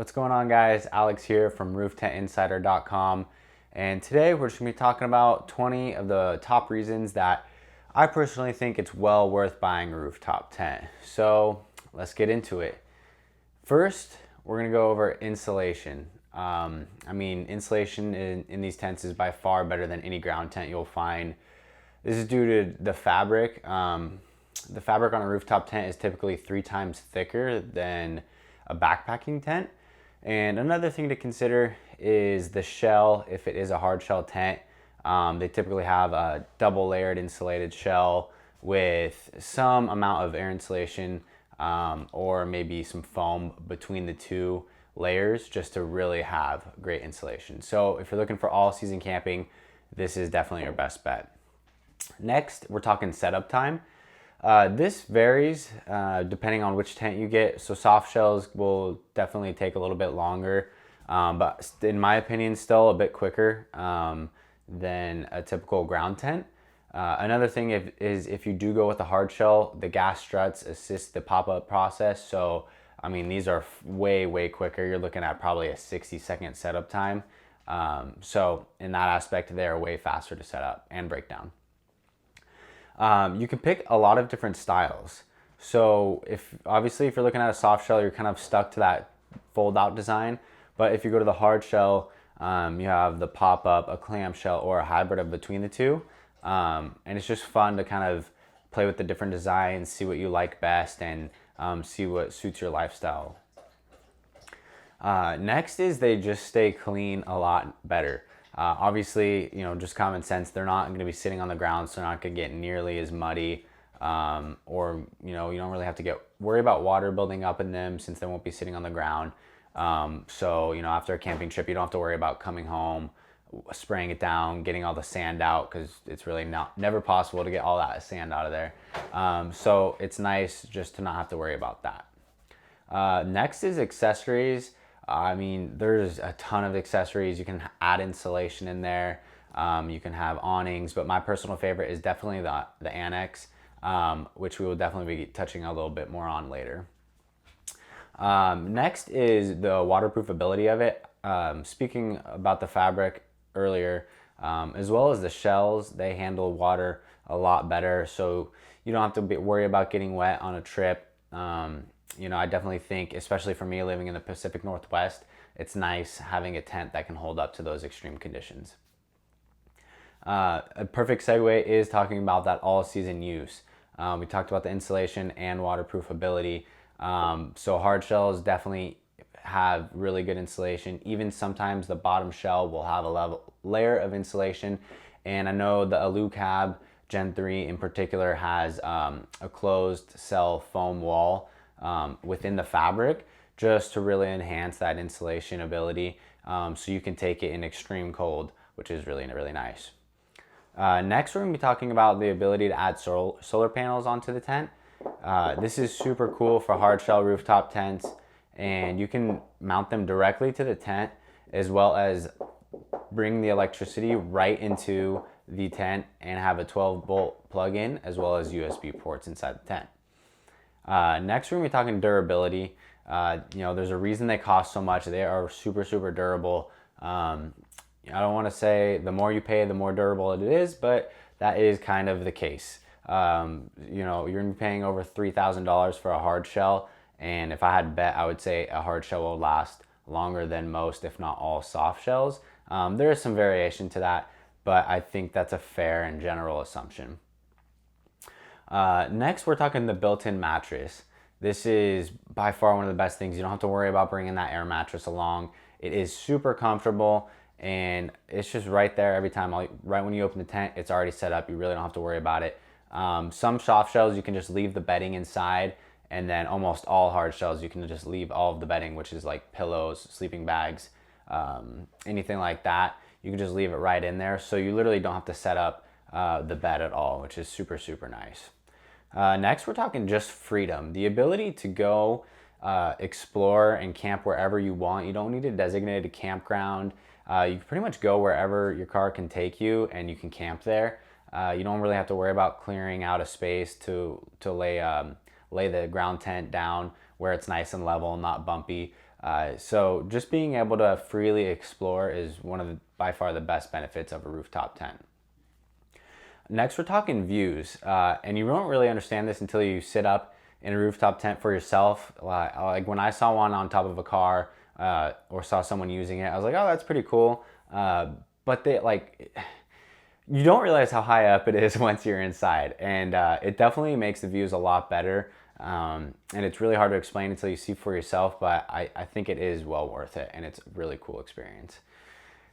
What's going on, guys? Alex here from RoofTentInsider.com, and today we're just going to be talking about 20 of the top reasons that I personally think it's well worth buying a rooftop tent. So let's get into it. First, we're going to go over insulation. Insulation in these tents is by far better than any ground tent you'll find. This is due to the fabric. The fabric on a rooftop tent is typically 3 times thicker than a backpacking tent. And another thing to consider is the shell. If it is a hard shell tent, they typically have a double layered insulated shell with some amount of air insulation, or maybe some foam between the two layers just to really have great insulation. So if you're looking for all season camping, this is definitely your best bet. Next, we're talking setup time. This varies depending on which tent you get. So soft shells will definitely take a little bit longer, but in my opinion, still a bit quicker than a typical ground tent. Another thing is if you do go with a hard shell, the gas struts assist the pop-up process. So, these are way quicker. You're looking at probably a 60-second setup time. So in that aspect, they're way faster to set up and break down. You can pick a lot of different styles. So obviously if you're looking at a soft shell, you're kind of stuck to that fold out design. But if you go to the hard shell, you have the pop up, a clam shell, or a hybrid of between the two. And it's just fun to kind of play with the different designs, see what you like best, and see what suits your lifestyle. Next is they just stay clean a lot better. Obviously, just common sense, they're not going to be sitting on the ground, so they're not going to get nearly as muddy, or you don't really have to worry about water building up in them since they won't be sitting on the ground. So after a camping trip, you don't have to worry about coming home, spraying it down, getting all the sand out, because it's really never possible to get all that sand out of there. So it's nice just to not have to worry about that. Next is accessories. There's a ton of accessories. You can add insulation in there. You can have awnings, but my personal favorite is definitely the annex, which we will definitely be touching a little bit more on later. Next is the waterproof ability of it. Speaking about the fabric earlier, as well as the shells, they handle water a lot better, so you don't have to worry about getting wet on a trip. I definitely think, especially for me living in the Pacific Northwest, it's nice having a tent that can hold up to those extreme conditions. A perfect segue is talking about that all-season use. We talked about the insulation and waterproof ability. So hard shells definitely have really good insulation. Even sometimes the bottom shell will have a layer of insulation. And I know the Alucab Gen 3 in particular has a closed cell foam wall within the fabric, just to really enhance that insulation ability, so you can take it in extreme cold, which is really nice. Next, we're going to be talking about the ability to add solar panels onto the tent. This is super cool for hard shell rooftop tents, and you can mount them directly to the tent, as well as bring the electricity right into the tent and have a 12-volt plug-in, as well as USB ports inside the tent. Next, we're going to be talking durability. There's a reason they cost so much. They are super durable. I don't want to say the more you pay, the more durable it is, but that is kind of the case. You're going to be paying over $3,000 for a hard shell, and if I had to bet, I would say a hard shell will last longer than most, if not all, soft shells. There is some variation to that, but I think that's a fair and general assumption. Next, we're talking the built-in mattress. This is by far one of the best things. You don't have to worry about bringing that air mattress along. It is super comfortable, and it's just right there every time. Right when you open the tent, it's already set up. You really don't have to worry about it. Some soft shells, you can just leave the bedding inside, and then almost all hard shells, you can just leave all of the bedding, which is like pillows, sleeping bags, anything like that. You can just leave it right in there, so you literally don't have to set up the bed at all, which is super nice. Next, we're talking just freedom. The ability to go explore and camp wherever you want. You don't need a designated campground. You can pretty much go wherever your car can take you, and you can camp there. You don't really have to worry about clearing out a space to lay the ground tent down where it's nice and level, not bumpy. So just being able to freely explore is one of by far the best benefits of a rooftop tent. Next, we're talking views, and you won't really understand this until you sit up in a rooftop tent for yourself. Like when I saw one on top of a car or saw someone using it, I was like, oh, that's pretty cool. But you don't realize how high up it is once you're inside, and it definitely makes the views a lot better. And it's really hard to explain until you see for yourself, but I think it is well worth it, and it's a really cool experience.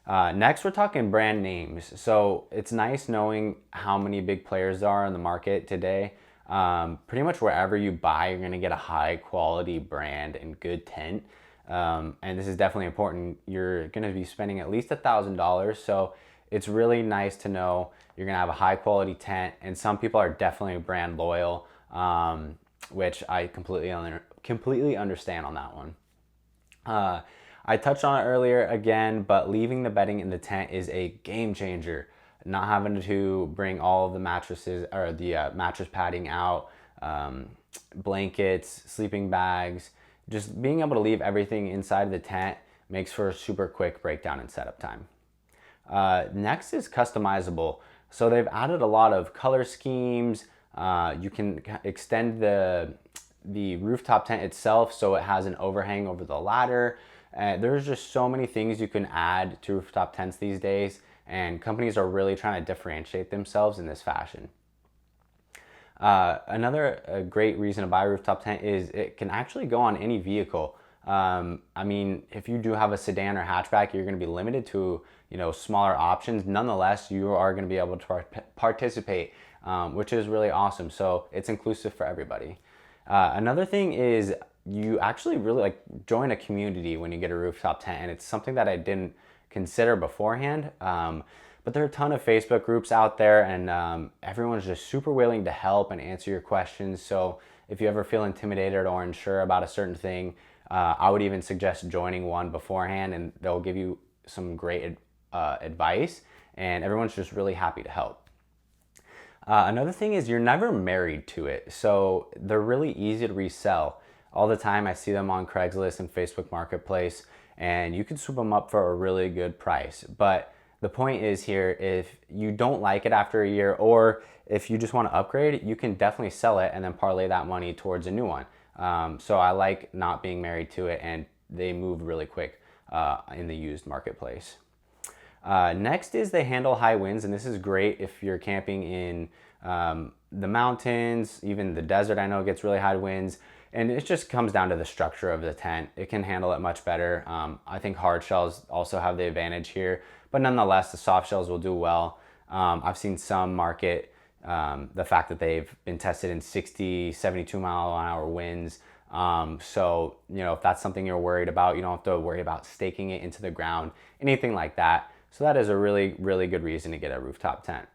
Next, we're talking brand names. So it's nice knowing how many big players there are in the market today. Pretty much wherever you buy, you're gonna get a high quality brand and good tent. And this is definitely important. You're gonna be spending at least $1,000. So it's really nice to know you're gonna have a high quality tent. And some people are definitely brand loyal, which I completely understand on that one. I touched on it earlier again, but leaving the bedding in the tent is a game changer. Not having to bring all of the mattresses or the mattress padding out, blankets, sleeping bags, just being able to leave everything inside the tent makes for a super quick breakdown and setup time. Next is customizable. So they've added a lot of color schemes. You can extend the rooftop tent itself so it has an overhang over the ladder. There's just so many things you can add to rooftop tents these days, and companies are really trying to differentiate themselves in this fashion. Another great reason to buy a rooftop tent is it can actually go on any vehicle. I mean, if you do have a sedan or hatchback, you're going to be limited to smaller options. Nonetheless, you are going to be able to participate, which is really awesome. So it's inclusive for everybody. Another thing is you actually really join a community when you get a rooftop tent, and it's something that I didn't consider beforehand. But there are a ton of Facebook groups out there, and everyone's just super willing to help and answer your questions. So if you ever feel intimidated or unsure about a certain thing, I would even suggest joining one beforehand, and they'll give you some great advice, and everyone's just really happy to help. Another thing is you're never married to it, so they're really easy to resell. All the time I see them on Craigslist and Facebook Marketplace, and you can swoop them up for a really good price. But the point is here, if you don't like it after a year, or if you just want to upgrade, you can definitely sell it and then parlay that money towards a new one. So I like not being married to it, and they move really quick in the used marketplace. Next is they handle high winds, and this is great if you're camping in the mountains, even the desert. I know it gets really high winds, and it just comes down to the structure of the tent. It can handle it much better. I think hard shells also have the advantage here, but nonetheless, the soft shells will do well. I've seen some market the fact that they've been tested in 60, 72 mile an hour winds. So, if that's something you're worried about, you don't have to worry about staking it into the ground, anything like that. So that is a really, really good reason to get a rooftop tent.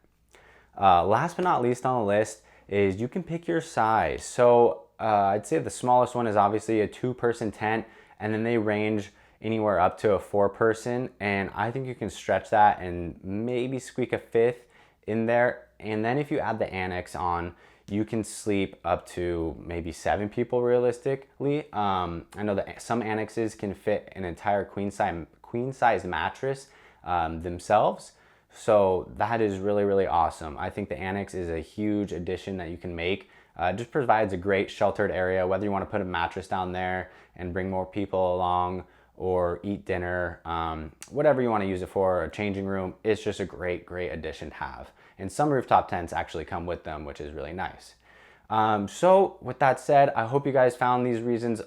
Last but not least on the list is you can pick your size. So I'd say the smallest one is obviously a 2-person tent, and then they range anywhere up to a 4-person. And I think you can stretch that and maybe squeak a 5th in there. And then if you add the annex on, you can sleep up to maybe 7 people realistically. I know that some annexes can fit an entire queen size mattress themselves. So that is really, really awesome. I think the annex is a huge addition that you can make. It just provides a great sheltered area, whether you want to put a mattress down there and bring more people along or eat dinner, whatever you want to use it for, a changing room. It's just a great, great addition to have. And some rooftop tents actually come with them, which is really nice. So with that said, I hope you guys found these reasons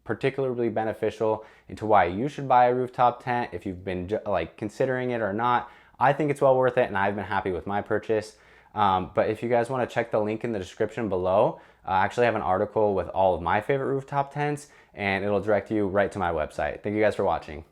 particularly beneficial into why you should buy a rooftop tent if you've been considering it or not. I think it's well worth it, and I've been happy with my purchase. But if you guys want to check the link in the description below, I actually have an article with all of my favorite rooftop tents, and it'll direct you right to my website. Thank you guys for watching.